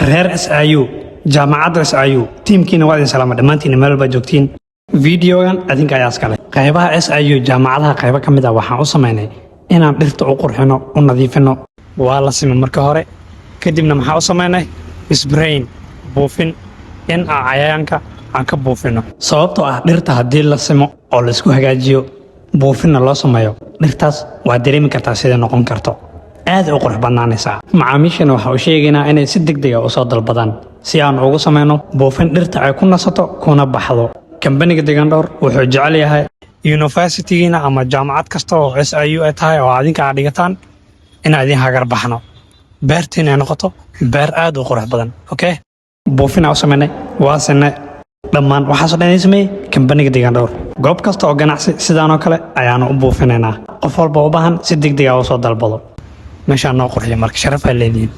reer SIU jaamacadda SIU tiimkiina waa idin salaama dhammaantiin meel walba joogtiin videogan adinka ayaa iskale qaybaha SIU jaamacadaha qaybo ka mid ah waxaan u sameynay inaan dhirta u qurxino u nadiifino waa la simay marka hore kadibna maxaa u sameynay sprain buufin in cayayaanka aan ka buufino sababtoo ah dhirta haddii la simo oo la isku hagaajiyo buufinna loo sameeyo dhirtaas waa dareemi kartaa sida noqon karto aad u qurux badnaanaysaa macaamiishana waxa uu sheegaynaa inay si degdeg ah u soo dalbadaan si aan ugu sameyno buufin dhirta ay ku nasato kuna baxdo kambaniga Digandhowr wuxuu jecel yahay university-giina ama jaamacad kasta oo SIU ay tahay oo adinka aad dhigataan in idin hagar baxno beertiin ay noqoto beer aad u qurux badan okay buufin aan sameynay waa sanay dhammaan waxaas oo dhan ay sameeyay kambaniga Digandhowr goob kasta oo ganacsi sidaan oo kale ayaanu u buufinaynaa qof walba u baahan si degdeg ah u soo dalbado meesha noo qurxiyo marka sharaf ay leeyihiin